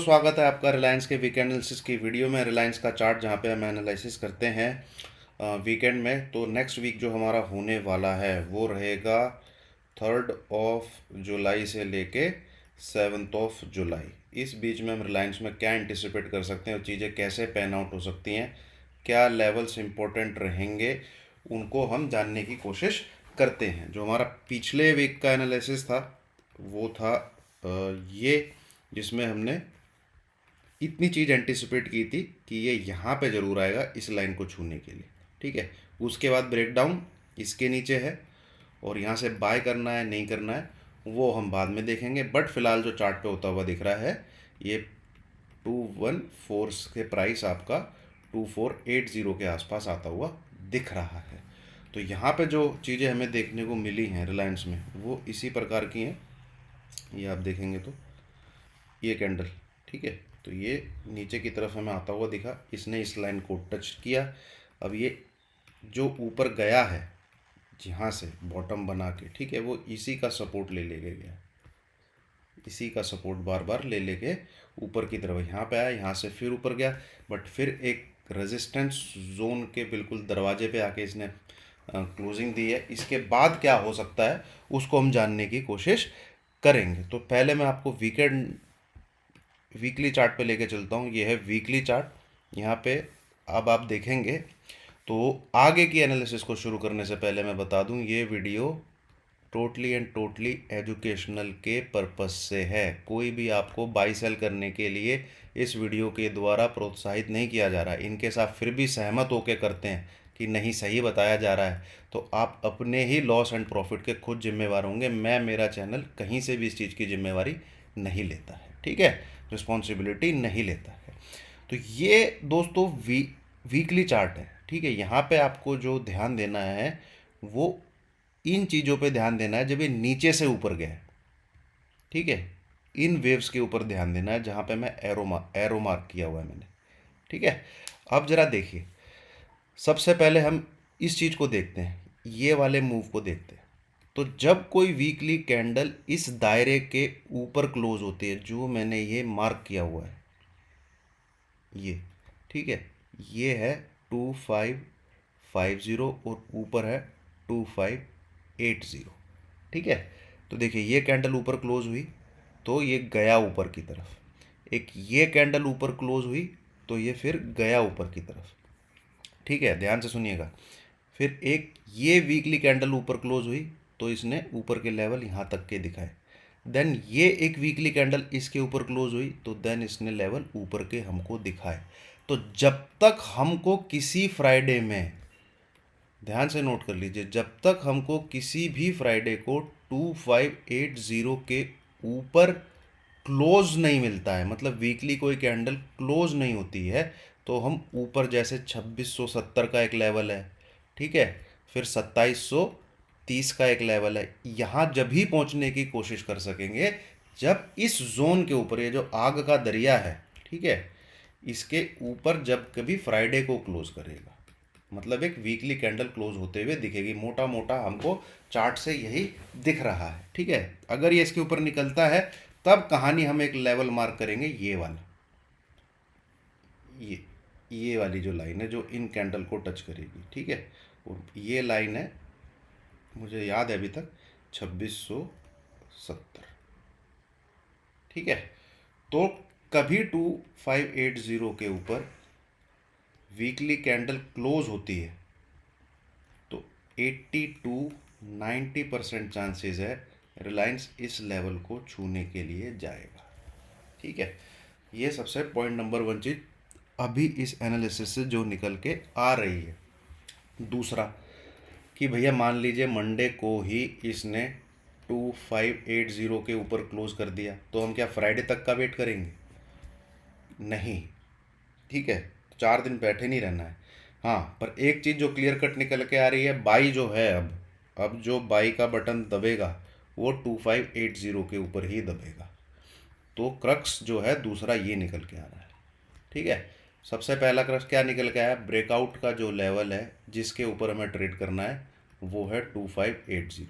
स्वागत है आपका रिलायंस के वीकेंड एनालिसिस की वीडियो में। रिलायंस का चार्ट जहां पे हम एनालिसिस करते हैं वीकेंड में। तो नेक्स्ट वीक जो हमारा होने वाला है वो रहेगा 3 जुलाई से लेके 7 जुलाई। इस बीच में हम रिलायंस में क्या एंटिसिपेट कर सकते हैं और चीज़ें कैसे पैन आउट हो सकती हैं, क्या लेवल्स इंपॉर्टेंट रहेंगे, उनको हम जानने की कोशिश करते हैं। जो हमारा पिछले वीक का एनालिसिस था वो था ये, जिसमें हमने इतनी चीज़ एंटिसिपेट की थी कि ये यहाँ पे ज़रूर आएगा इस लाइन को छूने के लिए। ठीक है, उसके बाद ब्रेकडाउन इसके नीचे है और यहाँ से बाय करना है नहीं करना है वो हम बाद में देखेंगे। बट फिलहाल जो चार्ट पे होता हुआ दिख रहा है ये 214 के प्राइस आपका 2480 के आसपास आता हुआ दिख रहा है। तो यहाँ पे जो चीज़ें हमें देखने को मिली हैं रिलायंस में वो इसी प्रकार की हैं। ये आप देखेंगे तो ये कैंडल, ठीक है, तो ये नीचे की तरफ हमें आता हुआ दिखा, इसने इस लाइन को टच किया। अब ये जो ऊपर गया है जहाँ से बॉटम बना के, ठीक है, वो इसी का सपोर्ट ले लेके गया, इसी का सपोर्ट बार बार ले लेके ऊपर की तरफ यहाँ पे आया, यहाँ से फिर ऊपर गया, बट फिर एक रेजिस्टेंस जोन के बिल्कुल दरवाजे पे आके इसने क्लोजिंग दी है। इसके बाद क्या हो सकता है उसको हम जानने की कोशिश करेंगे। तो पहले मैं आपको वीकली चार्ट पे लेके चलता हूँ। ये है वीकली चार्ट। यहाँ पे अब आप देखेंगे तो आगे की एनालिसिस को शुरू करने से पहले मैं बता दूँ ये video totally and totally educational के पर्पस से है। कोई भी आपको बाई सेल करने के लिए इस वीडियो के द्वारा प्रोत्साहित नहीं किया जा रहा है। इनके साथ फिर भी सहमत होकर करते हैं कि नहीं सही बताया जा रहा है तो आप अपने ही लॉस एंड प्रॉफिट के खुद जिम्मेवार होंगे। मेरा चैनल कहीं से भी इस चीज़ की जिम्मेवारी नहीं लेता है, ठीक है, रिस्पॉन्सिबिलिटी नहीं लेता है। तो ये दोस्तों वीकली चार्ट है, ठीक है। यहाँ पे आपको जो ध्यान देना है वो इन चीज़ों पे ध्यान देना है जब ये नीचे से ऊपर गया है, ठीक है। इन वेव्स के ऊपर ध्यान देना है जहाँ पे मैं एरो मार्क किया हुआ है मैंने, ठीक है। अब जरा देखिए, सबसे पहले हम इस चीज़ को देखते हैं, ये वाले मूव को देखते हैं। तो जब कोई वीकली कैंडल इस दायरे के ऊपर क्लोज होती है जो मैंने ये मार्क किया हुआ है, ये, ठीक है, ये है 2550 और ऊपर है 2580, ठीक है। तो देखिए ये कैंडल ऊपर क्लोज हुई तो ये गया ऊपर की तरफ, एक ये कैंडल ऊपर क्लोज हुई तो ये फिर गया ऊपर की तरफ, ठीक है, ध्यान से सुनिएगा। फिर एक ये वीकली कैंडल ऊपर क्लोज हुई तो इसने ऊपर के लेवल यहाँ तक के दिखाए। देन ये एक वीकली कैंडल इसके ऊपर क्लोज हुई तो देन इसने लेवल ऊपर के हमको दिखाए। तो जब तक हमको किसी फ्राइडे में, ध्यान से नोट कर लीजिए, जब तक हमको किसी भी फ्राइडे को 2580 के ऊपर क्लोज नहीं मिलता है, मतलब वीकली कोई कैंडल क्लोज नहीं होती है, तो हम ऊपर जैसे 2670 का एक लेवल है, ठीक है, फिर 2730 का एक लेवल है, यहाँ जब भी पहुँचने की कोशिश कर सकेंगे जब इस जोन के ऊपर, ये जो आग का दरिया है, ठीक है, इसके ऊपर जब कभी फ्राइडे को क्लोज करेगा, मतलब एक वीकली कैंडल क्लोज होते हुए दिखेगी। मोटा मोटा हमको चार्ट से यही दिख रहा है, ठीक है। अगर ये इसके ऊपर निकलता है तब कहानी हम एक लेवल मार्क करेंगे, ये वाला, ये वाली जो लाइन है जो इन कैंडल को टच करेगी, ठीक है, और ये लाइन है, मुझे याद है अभी तक 2670, ठीक है। तो कभी 2580 के ऊपर वीकली कैंडल क्लोज होती है तो 80 टू 90% चांसेस है रिलायंस इस लेवल को छूने के लिए जाएगा, ठीक है। ये सबसे पॉइंट नंबर 1 चीज़ अभी इस एनालिसिस से जो निकल के आ रही है। दूसरा कि भैया मान लीजिए मंडे को ही इसने 2580 के ऊपर क्लोज कर दिया तो हम क्या फ्राइडे तक का वेट करेंगे? नहीं, ठीक है, 4 दिन बैठे नहीं रहना है। हाँ, पर एक चीज़ जो क्लियर कट निकल के आ रही है, बाई जो है, अब जो बाई का बटन दबेगा वो 2580 के ऊपर ही दबेगा। तो क्रक्स जो है दूसरा ये निकल के आ रहा है, ठीक है। सबसे पहला क्रक्स क्या निकल के आया? ब्रेकआउट का जो लेवल है जिसके ऊपर हमें ट्रेड करना है वो है 2580।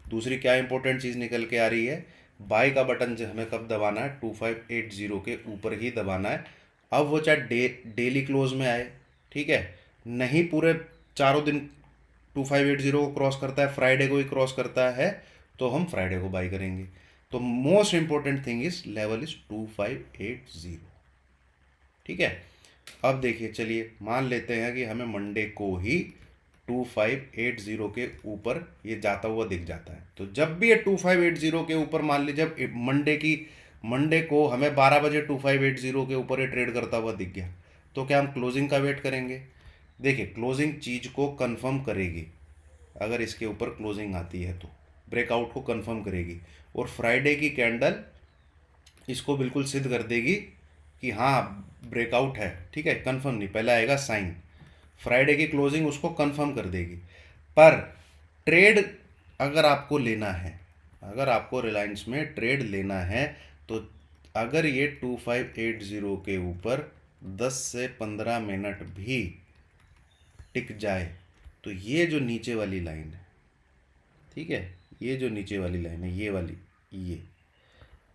दूसरी क्या इंपॉर्टेंट चीज़ निकल के आ रही है? बाय का बटन जो हमें कब दबाना है, 2580 के ऊपर ही दबाना है। अब वो चाहे डेली क्लोज में आए, ठीक है, नहीं पूरे चारों दिन 2580 को क्रॉस करता है, फ्राइडे को ही क्रॉस करता है, तो हम फ्राइडे को बाई करेंगे। तो most important thing is level is 2580। ठीक है, अब देखिए, चलिए मान लेते हैं कि हमें मंडे को ही 2580 के ऊपर ये जाता हुआ दिख जाता है। तो जब भी ये 2580 के ऊपर, मान लीजिए जब मंडे को हमें 12 बजे 2580 के ऊपर ये ट्रेड करता हुआ दिख गया, तो क्या हम क्लोजिंग का वेट करेंगे? देखिए, क्लोजिंग चीज़ को कंफर्म करेगी। अगर इसके ऊपर क्लोजिंग आती है तो ब्रेकआउट को कंफर्म करेगी, और फ्राइडे की कैंडल इसको बिल्कुल सिद्ध कर देगी कि हाँ ब्रेकआउट है। ठीक है, कंफर्म नहीं, पहले आएगा साइन, फ्राइडे की क्लोजिंग उसको कंफर्म कर देगी। पर ट्रेड अगर आपको लेना है, अगर आपको रिलायंस में ट्रेड लेना है, तो अगर ये 2580 के ऊपर 10 से 15 मिनट भी टिक जाए, तो ये जो नीचे वाली लाइन है, ठीक है, ये जो नीचे वाली लाइन है, ये वाली,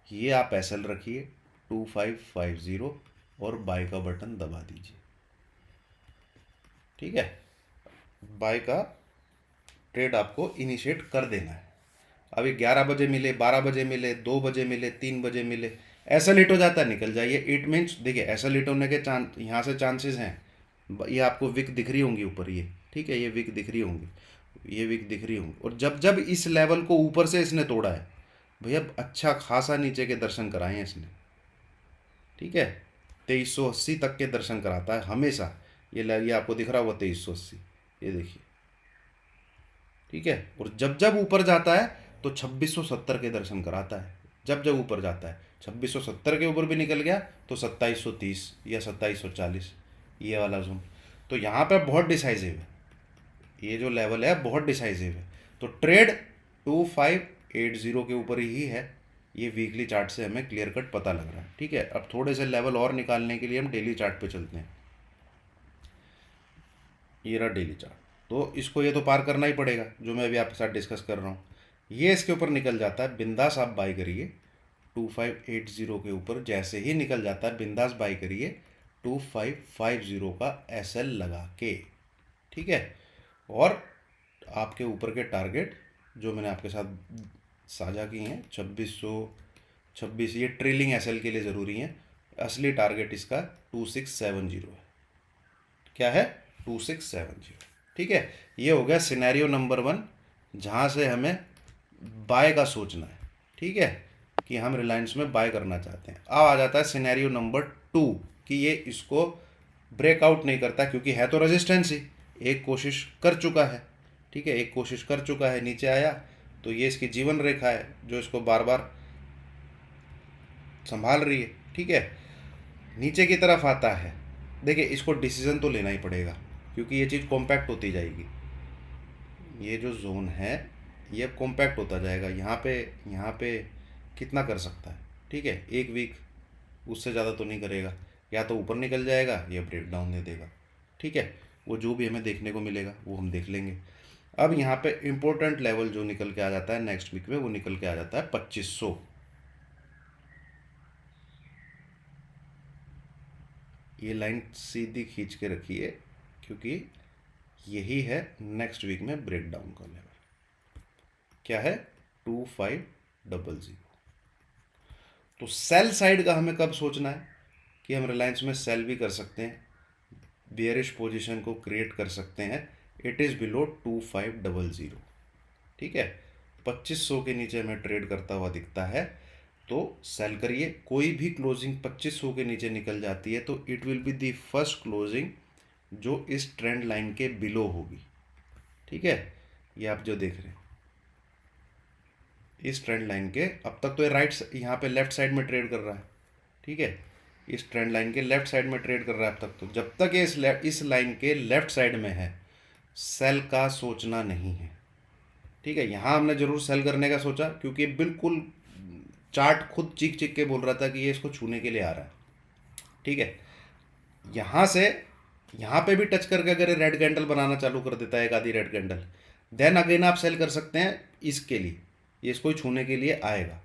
ये आप एसएल रखिए 2550 और बाय का बटन दबा दीजिए। ठीक है, बाय का ट्रेड आपको इनिशिएट कर देना है। अभी 11 बजे मिले, 12 बजे मिले, 2 बजे मिले, 3 बजे मिले, ऐसा लेट हो जाता है, निकल जाइए। इट मीन्स देखिए, ऐसा लेट होने के यहाँ से चांसेस हैं। ये आपको विक दिख रही होंगी ऊपर, ये ठीक है, ये विक दिख रही होंगी, ये विक दिख रही होंगी। और जब जब इस लेवल को ऊपर से इसने तोड़ा है, भैया अच्छा खासा नीचे के दर्शन कराए हैं इसने। ठीक है, 2380 तक के दर्शन कराता है हमेशा। ये आपको दिख रहा होगा 2380, ये देखिए। ठीक है, और जब जब ऊपर जाता है तो 2670 के दर्शन कराता है। जब जब ऊपर जाता है 2670 के ऊपर भी निकल गया तो 2730 या 2740, ये वाला जोन। तो यहाँ पे बहुत डिसाइसिव है, ये जो लेवल है बहुत डिसाइसिव है। तो ट्रेड 2580 के ऊपर ही है, ये वीकली चार्ट से हमें क्लियर कट पता लग रहा है। ठीक है, अब थोड़े से लेवल और निकालने के लिए हम डेली चार्ट पे चलते हैं। ये रहा डेली चार्ट, तो इसको ये तो पार करना ही पड़ेगा, जो मैं अभी आपके साथ डिस्कस कर रहा हूँ। ये इसके ऊपर निकल जाता है, बिंदास आप बाई करिए 2580 के ऊपर। जैसे ही निकल जाता है बिंदास बाई करिए 2550 का एसएल लगा के। ठीक है, और आपके ऊपर के टारगेट जो मैंने आपके साथ साझा किए हैं 2626, ये ट्रेलिंग एसएल के लिए ज़रूरी है। असली टारगेट इसका 2670 है। क्या है? 2670। ठीक है, ये हो गया सिनेरियो नंबर 1, जहाँ से हमें बाय का सोचना है। ठीक है, कि हम रिलायंस में बाय करना चाहते हैं। अब आ जाता है सिनेरियो नंबर 2 कि ये इसको ब्रेकआउट नहीं करता, क्योंकि है तो रेजिस्टेंस ही, एक कोशिश कर चुका है। ठीक है, एक कोशिश कर चुका है, नीचे आया, तो ये इसकी जीवन रेखा है जो इसको बार बार संभाल रही है। ठीक है, नीचे की तरफ आता है, देखिए इसको डिसीजन तो लेना ही पड़ेगा, क्योंकि ये चीज़ कॉम्पैक्ट होती जाएगी। ये जो जोन है ये कॉम्पैक्ट होता जाएगा। यहाँ पे कितना कर सकता है? ठीक है, एक वीक, उससे ज़्यादा तो नहीं करेगा। या तो ऊपर निकल जाएगा या ब्रेक डाउन दे देगा। ठीक है, वो जो भी हमें देखने को मिलेगा वो हम देख लेंगे। अब यहाँ पे इम्पोर्टेंट लेवल जो निकल के आ जाता है नेक्स्ट वीक में, वो निकल के आ जाता है 2500। ये लाइन सीधी खींच के रखिए, क्योंकि यही है नेक्स्ट वीक में ब्रेक डाउन का लेवल। क्या है? 2500। तो सेल साइड का हमें कब सोचना है कि हम रिलायंस में सेल भी कर सकते हैं, बियरिश पोजीशन को क्रिएट कर सकते हैं। It is below 2500। ठीक है, 2500 के नीचे हमें ट्रेड करता हुआ दिखता है तो सेल करिए। कोई भी क्लोजिंग 2500 के नीचे निकल जाती है तो it will be the first closing जो इस ट्रेंड लाइन के बिलो होगी। ठीक है, ये आप जो देख रहे हैं इस ट्रेंड लाइन के, अब तक तो ये यहाँ पे लेफ्ट साइड में ट्रेड कर रहा है। ठीक है, इस ट्रेंड लाइन के लेफ्ट साइड में ट्रेड कर रहा है अब तक। तो जब तक ये इस लाइन के लेफ्ट साइड में है, सेल का सोचना नहीं है। ठीक है, यहाँ हमने जरूर सेल करने का सोचा, क्योंकि बिल्कुल चार्ट खुद चीख चीख के बोल रहा था कि ये इसको छूने के लिए आ रहा है। ठीक है, यहाँ से यहाँ पे भी टच करके अगर रेड कैंडल बनाना चालू कर देता है, एक आधी रेड कैंडल, देन अगेन आप सेल कर सकते हैं इसके लिए, ये इसको छूने के लिए आएगा।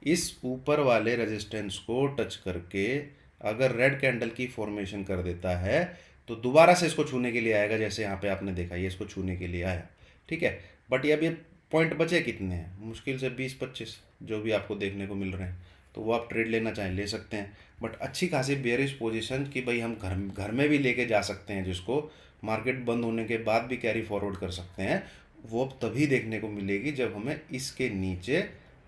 इस ऊपर वाले रेजिस्टेंस को टच करके अगर रेड कैंडल की फॉर्मेशन कर देता है तो दोबारा से इसको छूने के लिए आएगा, जैसे यहाँ पे आपने देखा ये इसको छूने के लिए आया, ठीक है। बट ये अभी पॉइंट बचे कितने हैं, मुश्किल से 20-25 जो भी आपको देखने को मिल रहे हैं, तो वो आप ट्रेड लेना चाहें ले सकते हैं। बट अच्छी खासी बेयरिश पोजीशन कि भाई हम घर घर में भी लेके जा सकते हैं, जिसको मार्केट बंद होने के बाद भी कैरी फॉरवर्ड कर सकते हैं, वो अब तभी देखने को मिलेगी जब हमें इसके नीचे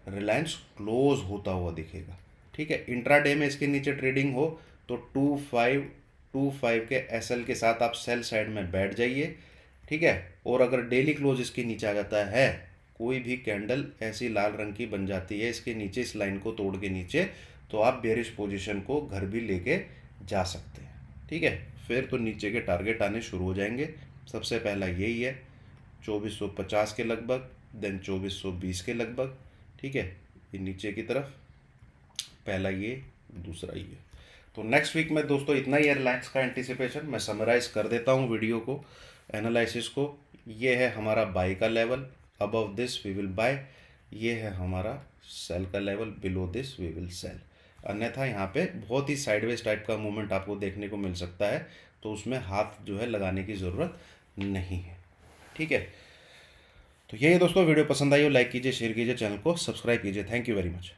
रिलायंस क्लोज होता हुआ दिखेगा, ठीक है। इंट्राडे में इसके नीचे ट्रेडिंग हो तो 2525 के एसएल के साथ आप सेल साइड में बैठ जाइए, ठीक है। और अगर डेली क्लोज इसके नीचे आ जाता है, कोई भी कैंडल ऐसी लाल रंग की बन जाती है इसके नीचे, इस लाइन को तोड़ के नीचे, तो आप बेरिश पोजीशन को घर भी लेके जा सकते हैं, ठीक है। फिर तो नीचे के टारगेट आने शुरू हो जाएंगे। सबसे पहला यही है 2450 के लगभग, देन 2420 के लगभग, ठीक है, ये नीचे की तरफ पहला ये, दूसरा ये। तो नेक्स्ट वीक में दोस्तों इतना ही है रिलायंस का एंटिसिपेशन। मैं समराइज कर देता हूँ वीडियो को, एनालिसिस को। ये है हमारा बाई का लेवल, above this we will buy. ये है हमारा सेल का लेवल, below this we will sell. अन्यथा यहाँ पे बहुत ही साइडवेज टाइप का मूवमेंट आपको देखने को मिल सकता है, तो उसमें हाथ जो है लगाने की ज़रूरत नहीं है, ठीक है। तो यही दोस्तों, वीडियो पसंद आई हो लाइक कीजिए, शेयर कीजिए, चैनल को सब्सक्राइब कीजिए। Thank you very much.